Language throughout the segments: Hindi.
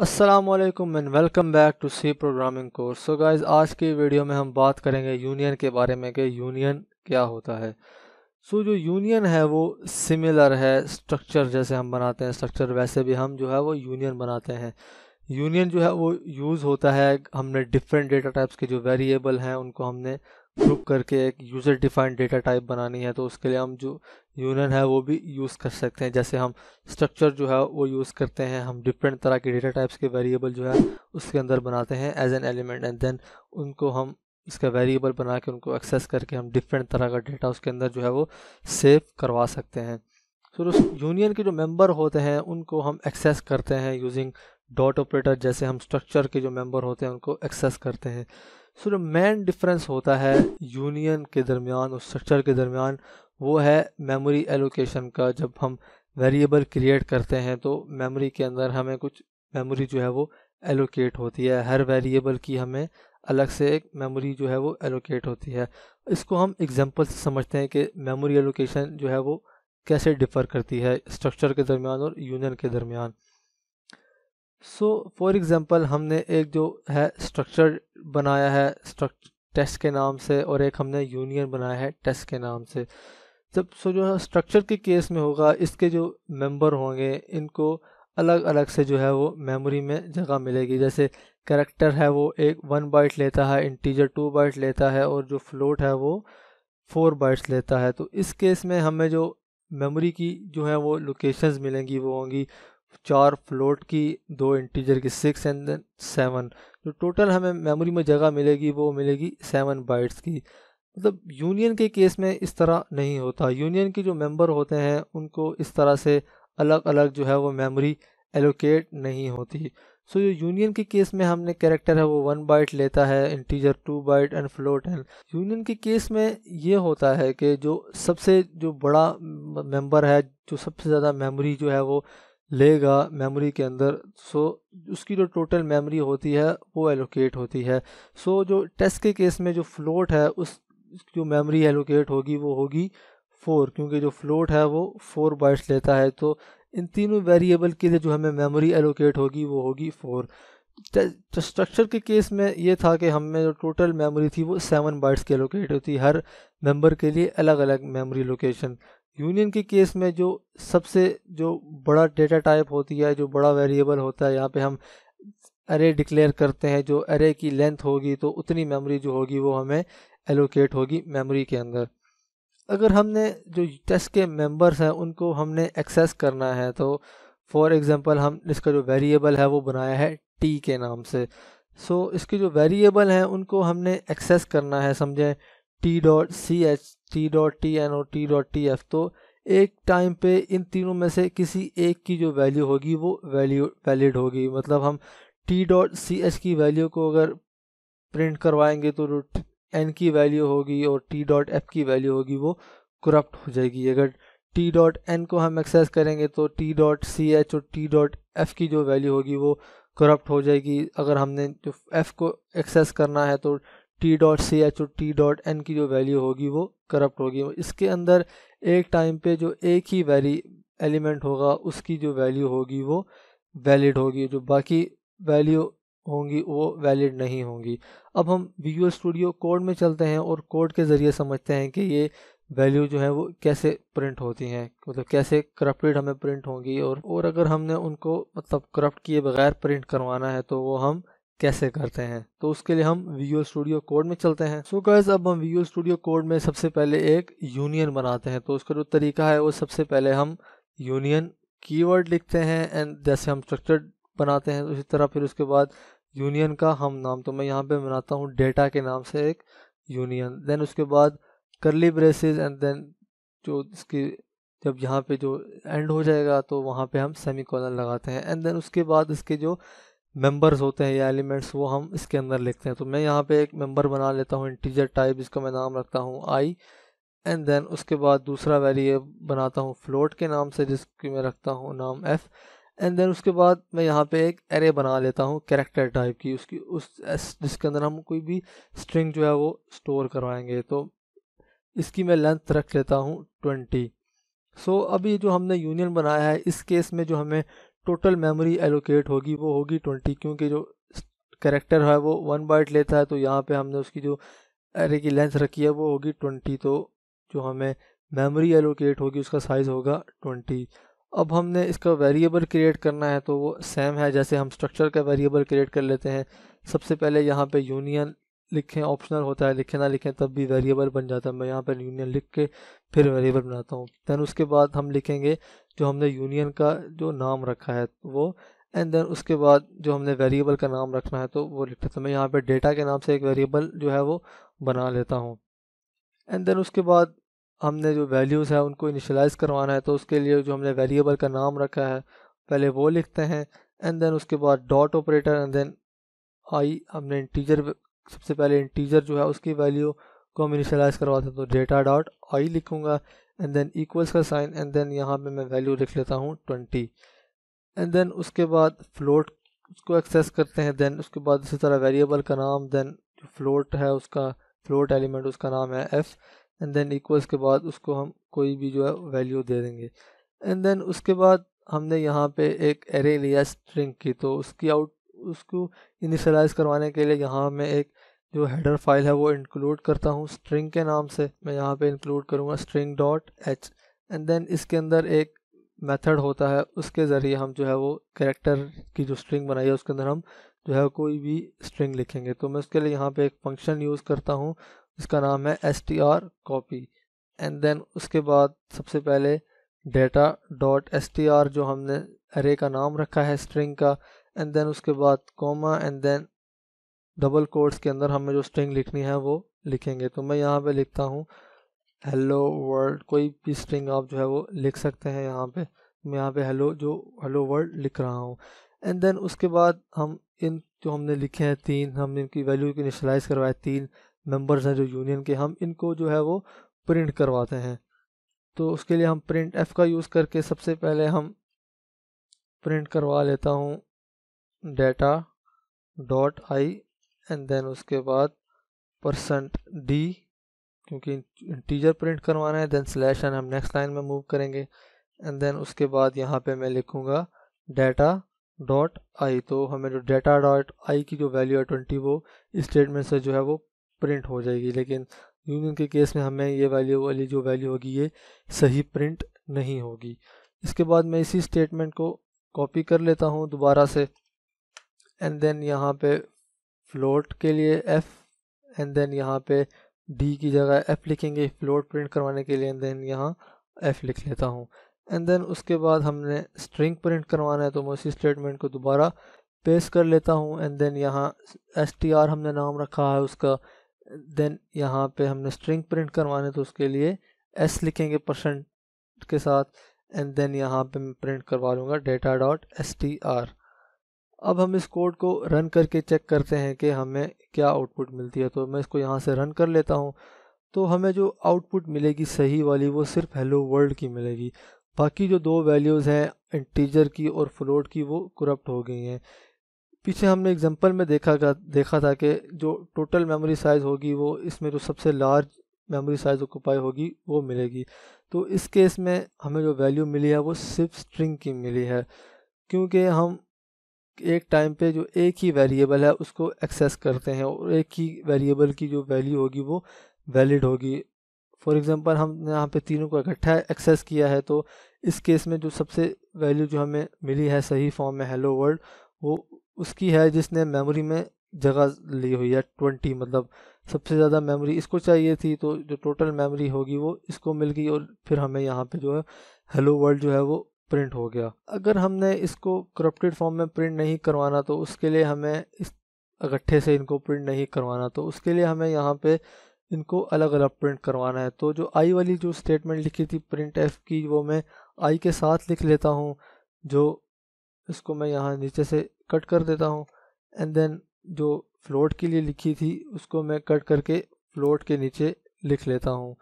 अस्सलामुअलैकुम and welcome back to C programming course. So guys, आज की वीडियो में हम बात करेंगे यूनियन के बारे में कि यूनियन क्या होता है। जो यूनियन है वो सिमिलर है स्ट्रक्चर जैसे हम बनाते हैं स्ट्रक्चर, वैसे भी हम जो है वो यूनियन बनाते हैं। यूनियन जो है वो यूज़ होता है, हमने डिफरेंट डेटा टाइप्स के जो वेरिएबल हैं उनको हमने ग्रुप करके एक यूज़र डिफाइंड डेटा टाइप बनानी है, तो उसके लिए हम जो यूनियन है वो भी यूज़ कर सकते हैं। जैसे हम स्ट्रक्चर जो है वो यूज़ करते हैं, हम डिफरेंट तरह के डेटा टाइप्स के वेरिएबल जो है उसके अंदर बनाते हैं as an element, and then उनको हम इसका वेरिएबल बना के उनको एक्सेस करके हम डिफरेंट तरह का डेटा उसके अंदर जो है वो सेव करवा सकते हैं। उस यूनियन के जो मेंबर होते हैं उनको हम एक्सेस करते हैं यूजिंग डॉट ऑपरेटर, जैसे हम स्ट्रक्चर के जो मेंबर होते हैं उनको एक्सेस करते हैं। जो मेन डिफरेंस होता है यूनियन के दरमियान और स्ट्रक्चर के दरमियान वो है मेमोरी एलोकेशन का। जब हम वेरिएबल क्रिएट करते हैं तो मेमोरी के अंदर हमें कुछ मेमोरी जो है वो एलोकेट होती है, हर वेरिएबल की हमें अलग से एक मेमोरी जो है वो एलोकेट होती है। इसको हम एग्जांपल से समझते हैं कि मेमोरी एलोकेशन जो है वो कैसे डिफ़र करती है स्ट्रक्चर के दरमियान और यूनियन के दरमियान। फॉर एग्जांपल हमने एक जो है स्ट्रक्चर बनाया है टेस्ट के नाम से, और एक हमने यूनियन बनाया है टेस्ट के नाम से। जब जो है स्ट्रक्चर के केस में होगा, इसके जो मेंबर होंगे इनको अलग अलग से जो है वो मेमोरी में जगह मिलेगी। जैसे कैरेक्टर है वो एक 1 बाइट लेता है, इंटीजर 2 बाइट लेता है, और जो फ्लोट है वो 4 बाइट्स लेता है। तो इस केस में हमें जो मेमोरी की जो है वो लोकेशंस मिलेंगी वो होंगी 4 फ्लोट की, 2 इंटीजर की 6 एंड देन 7। जो टोटल हमें मेमोरी में जगह मिलेगी वो मिलेगी 7 बाइट्स की। मतलब यूनियन के केस में इस तरह नहीं होता। यूनियन के जो मेंबर होते हैं उनको इस तरह से अलग अलग जो है वो मेमोरी एलोकेट नहीं होती। जो यूनियन के केस में हमने कैरेक्टर है वो 1 बाइट लेता है, इंटीजर 2 बाइट एंड फ्लोट है। यूनियन के केस में ये होता है कि जो सबसे जो बड़ा मेंबर है, जो सबसे ज़्यादा मेमोरी जो है वो लेगा मेमोरी के अंदर, उसकी जो टोटल मेमोरी होती है वो एलोकेट होती है। जो टेस्ट के केस में जो फ्लोट है उस जो मेमोरी एलोकेट होगी वो होगी 4, क्योंकि जो फ्लोट है वो 4 बाइट्स लेता है। तो इन तीनों वेरिएबल के लिए जो हमें मेमोरी एलोकेट होगी वो होगी 4। स्ट्रक्चर के केस में ये था कि हमें जो टोटल मेमोरी थी वो 7 बाइट्स की एलोकेट होती, हर मेंबर के लिए अलग अलग मेमोरी लोकेशन। यूनियन के केस में जो सबसे जो बड़ा डेटा टाइप होती है, जो बड़ा वेरिएबल होता है, यहाँ पे हम अरे डिक्लेयर करते हैं, जो अरे की लेंथ होगी तो उतनी मेमोरी जो होगी वो हमें एलोकेट होगी मेमोरी के अंदर। अगर हमने जो टेस्ट के मेंबर्स हैं उनको हमने एक्सेस करना है, तो फॉर एग्जांपल हम इसका जो वेरिएबल है वो बनाया है टी के नाम से। इसके जो वेरिएबल हैं उनको हमने एक्सेस करना है, समझें t.ch, t.tn और t.tf। तो एक टाइम पे इन तीनों में से किसी एक की जो वैल्यू होगी वो वैलिड होगी। मतलब हम t.ch की वैल्यू को अगर प्रिंट करवाएंगे तो एन की वैल्यू होगी और t.f की वैल्यू होगी वो करप्ट हो जाएगी। अगर t.n को हम एक्सेस करेंगे तो t.ch और t.f की जो वैल्यू होगी वो करप्ट हो जाएगी। अगर हमने जो f को एक्सेस करना है तो t.ch और t.n की जो वैल्यू होगी वो करप्ट होगी। इसके अंदर एक टाइम पे जो एक ही एलिमेंट होगा उसकी जो वैल्यू होगी वो वैलिड होगी, जो बाकी वैल्यू होंगी वो वैलिड नहीं होंगी। अब हम विजुअल स्टूडियो कोड में चलते हैं और कोड के ज़रिए समझते हैं कि ये वैल्यू जो है वो कैसे प्रिंट होती हैं, मतलब कैसे करप्टेड हमें प्रिंट होंगी, और अगर हमने उनको मतलब करप्ट किए बगैर प्रिंट करवाना है तो वो हम कैसे करते हैं। तो उसके लिए हम विजुअल स्टूडियो कोड में चलते हैं। गाइस, अब हम विजुअल स्टूडियो कोड में सबसे पहले एक यूनियन बनाते हैं। तो उसका जो तरीका है वो सबसे पहले हम यूनियन कीवर्ड लिखते हैं, एंड जैसे हम स्ट्रक्चर बनाते हैं उसी तरह फिर उसके बाद यूनियन का हम नाम, तो मैं यहाँ पे बनाता हूँ डेटा के नाम से एक यूनियन। देन उसके बाद करली ब्रेसेस, एंड देन जो इसकी जब यहाँ पे जो एंड हो जाएगा तो वहाँ पे हम सेमीकोलन लगाते हैं, एंड देन उसके बाद इसके जो मेंबर्स होते हैं या एलिमेंट्स वो हम इसके अंदर लिखते हैं। तो मैं यहाँ पे एक मेंबर बना लेता हूँ इंटीजर टाइप, जिसका मैं नाम रखता हूँ आई, एंड देन उसके बाद दूसरा वेरिएबल बनाता हूँ फ्लोट के नाम से जिसकी मैं रखता हूँ नाम एफ, एंड देन उसके बाद मैं यहाँ पे एक एरे बना लेता हूँ कैरेक्टर टाइप की, जिसके अंदर हम कोई भी स्ट्रिंग जो है वो स्टोर करवाएंगे। तो इसकी मैं लेंथ रख लेता हूँ 20। अभी जो हमने यूनियन बनाया है इस केस में जो हमें टोटल मेमोरी एलोकेट होगी वो होगी 20, क्योंकि जो कैरेक्टर है वो 1 बाइट लेता है, तो यहाँ पे हमने उसकी जो एरे की लेंथ रखी है वो होगी 20, तो जो हमें मेमोरी एलोकेट होगी उसका साइज़ होगा 20। अब हमने इसका वेरिएबल क्रिएट करना है, तो वो सेम है जैसे हम स्ट्रक्चर का वेरिएबल क्रिएट कर लेते हैं। सबसे पहले यहाँ पे यूनियन लिखें, ऑप्शनल होता है, लिखें ना लिखें तब भी वेरिएबल बन जाता है। मैं यहाँ पर यूनियन लिख के फिर वेरिएबल बनाता हूँ। दैन उसके बाद हम लिखेंगे जो हमने यूनियन का जो नाम रखा है वो, एंड देन उसके बाद जो हमने वेरिएबल का नाम रखना है तो वो लिखते हैं। तो मैं यहाँ पे डेटा के नाम से एक वेरिएबल जो है वो बना लेता हूँ। एंड देन उसके बाद हमने जो वैल्यूज़ है उनको इनिशियलाइज़ करवाना है, तो उसके लिए जो हमने वेरिएबल का नाम रखा है पहले वो लिखते हैं। एंड देन उसके बाद dot operator, and then I हमने इंटीजर, सबसे पहले इंटीजर जो है उसकी वैल्यू को हम इनिशियलाइज़ करवाते हैं, तो डेटा डॉट आई लिखूँगा। एंड देन इक्वल्स का साइन, एंड देन यहाँ पे मैं वैल्यू लिख लेता हूँ 20। एंड देन उसके बाद फ्लोट को एक्सेस करते हैं। देन उसके बाद इसी तरह वेरिएबल का नाम, देन जो फ्लोट है उसका फ्लोट एलिमेंट उसका नाम है f, एंड देन इक्वल्स के बाद उसको हम कोई भी जो है वैल्यू दे देंगे। एंड देन उसके बाद हमने यहाँ पे एक एरे लिया स्ट्रिंग की, तो उसको इनिशियलाइज़ करवाने के लिए यहाँ मैं एक जो हेडर फाइल है वो इंक्लूड करता हूँ स्ट्रिंग के नाम से। मैं यहाँ पे इंक्लूड करूँगा string dot h, and then इसके अंदर एक मेथड होता है, उसके ज़रिए हम जो है वो कैरेक्टर की जो स्ट्रिंग बनाई है उसके अंदर हम जो है कोई भी स्ट्रिंग लिखेंगे। तो मैं उसके लिए यहाँ पे एक फंक्शन यूज़ करता हूँ जिसका नाम है strcopy। एंड देन उसके बाद सबसे पहले डेटा डॉट str जो हमने अरे का नाम रखा है स्ट्रिंग का, एंड देन उसके बाद comma, and then double quotes के अंदर हमें जो स्ट्रिंग लिखनी है वो लिखेंगे। तो मैं यहाँ पे लिखता हूँ हेलो वर्ल्ड, कोई भी स्ट्रिंग आप जो है वो लिख सकते हैं यहाँ पे। मैं यहाँ पे हेलो वर्ल्ड लिख रहा हूँ। एंड देन उसके बाद हम इन जो हमने लिखे हैं तीन, हमने इनकी वैल्यू की इनिशियलाइज़ करवाए, तीन मेंबर्स हैं जो यूनियन के, हम इनको जो है वो प्रिंट करवाते हैं। तो उसके लिए हम प्रिंट एफ का यूज़ करके सबसे पहले हम प्रिंट करवा लेता हूँ data dot i, and then उसके बाद %d क्योंकि इंटीजर प्रिंट करवाना है, देन स्लैश एन हम नेक्स्ट लाइन में मूव करेंगे। एंड देन उसके बाद यहाँ पे मैं लिखूँगा डेटा डॉट आई, तो हमें जो डेटा डॉट आई की जो वैल्यू है 20 वो इस स्टेटमेंट से जो है वो प्रिंट हो जाएगी। लेकिन यूनियन के केस में हमें ये वैल्यू वाली जो वैल्यू होगी ये सही प्रिंट नहीं होगी। इसके बाद मैं इसी स्टेटमेंट को कॉपी कर लेता हूँ दोबारा से, एंड देन यहाँ पे फ्लोट के लिए f, एंड देन यहाँ पे d की जगह f लिखेंगे फ्लोट प्रिंट करवाने के लिए, एंड देन यहाँ f लिख लेता हूँ। एंड देन उसके बाद हमने स्ट्रिंग प्रिंट करवाना है, तो मैं उसी स्टेटमेंट को दोबारा पेस्ट कर लेता हूँ। एंड देन यहाँ str हमने नाम रखा है उसका, देन यहाँ पे हमने स्ट्रिंग प्रिंट करवाना है तो उसके लिए s लिखेंगे % के साथ, एंड देन यहाँ पे मैं प्रिंट करवा लूँगा डेटा डॉट str। अब हम इस कोड को रन करके चेक करते हैं कि हमें क्या आउटपुट मिलती है। तो मैं इसको यहाँ से रन कर लेता हूँ, तो हमें जो आउटपुट मिलेगी सही वाली वो सिर्फ हेलो वर्ल्ड की मिलेगी। बाकी जो दो वैल्यूज़ हैं इंटीजर की और फ्लोट की वो करप्ट हो गई हैं। पीछे हमने एग्जांपल में देखा था कि जो टोटल मेमोरी साइज़ होगी वो इसमें जो सबसे लार्ज मेमोरी साइज़ ऑक्यूपाई होगी वो मिलेगी। तो इस केस में हमें जो वैल्यू मिली है वो सिर्फ स्ट्रिंग की मिली है, क्योंकि हम एक टाइम पे जो एक ही वेरिएबल है उसको एक्सेस करते हैं और एक ही वेरिएबल की जो वैल्यू होगी वो वैलिड होगी। फॉर एग्जांपल हमने यहाँ पे तीनों को इकट्ठा एक्सेस किया है, तो इस केस में जो सबसे वैल्यू जो हमें मिली है सही फॉर्म में हेलो वर्ल्ड, वो उसकी है जिसने मेमोरी में जगह ली हुई है 20, मतलब सबसे ज़्यादा मेमोरी इसको चाहिए थी, तो जो टोटल मेमोरी होगी वो इसको मिल गई और फिर हमें यहाँ पे जो है हेलो वर्ल्ड जो है वो प्रिंट हो गया। अगर हमने इसको करप्टेड फॉर्म में प्रिंट नहीं करवाना तो उसके लिए हमें इस इकट्ठे से इनको प्रिंट नहीं करवाना, तो उसके लिए हमें यहाँ पे इनको अलग अलग प्रिंट करवाना है। तो जो आई वाली जो स्टेटमेंट लिखी थी प्रिंट एफ की, वो मैं आई के साथ लिख लेता हूँ, जो इसको मैं यहाँ नीचे से कट कर देता हूँ। एंड देन जो फ्लोट के लिए लिखी थी उसको मैं कट करके फ्लोट के नीचे लिख लेता हूँ।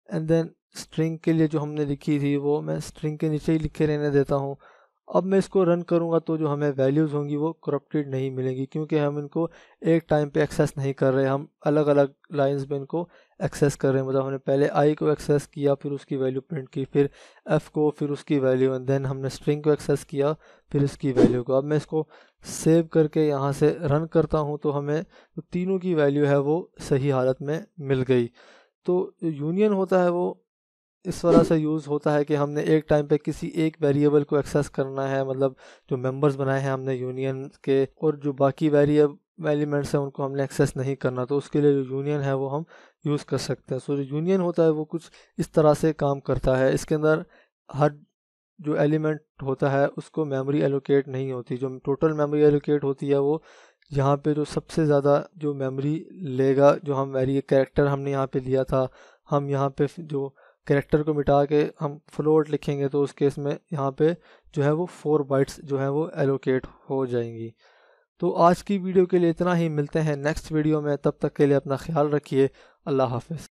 एंड देन स्ट्रिंग के लिए जो हमने लिखी थी वो मैं स्ट्रिंग के नीचे ही लिखे रहने देता हूँ। अब मैं इसको रन करूँगा तो जो हमें वैल्यूज़ होंगी वो करप्टेड नहीं मिलेंगी, क्योंकि हम इनको एक टाइम पे एक्सेस नहीं कर रहे, हम अलग अलग लाइंस पे इनको एक्सेस कर रहे हैं, मतलब हमने पहले आई को एक्सेस किया, फिर उसकी वैल्यू प्रिंट की, फिर एफ़ को, फिर उसकी वैल्यू, एंड देन हमने स्ट्रिंग को एक्सेस किया, फिर उसकी वैल्यू को। अब मैं इसको सेव करके यहाँ से रन करता हूँ तो हमें तो तीनों की वैल्यू है वो सही हालत में मिल गई। तो यूनियन होता है वो इस वजह से यूज़ होता है कि हमने एक टाइम पे किसी एक वेरिएबल को एक्सेस करना है, मतलब जो मेंबर्स बनाए हैं हमने यूनियन के, और जो बाकी एलिमेंट्स हैं उनको हमने एक्सेस नहीं करना, तो उसके लिए जो यूनियन है वो हम यूज़ कर सकते हैं। सो जो यूनियन होता है वो कुछ इस तरह से काम करता है। इसके अंदर हर जो एलिमेंट होता है उसको मेमोरी एलोकेट नहीं होती, जो टोटल मेमोरी एलोकेट होती है वो यहाँ पे जो सबसे ज़्यादा जो मेमोरी लेगा, जो हम कैरेक्टर हमने यहाँ पे लिया था, हम यहाँ पे जो कैरेक्टर को मिटा के हम फ्लोट लिखेंगे तो उस केस में यहाँ पे जो है वो 4 बाइट्स जो है वो एलोकेट हो जाएंगी। तो आज की वीडियो के लिए इतना ही, मिलते हैं नेक्स्ट वीडियो में, तब तक के लिए अपना ख्याल रखिए। अल्लाह हाफ़िज़।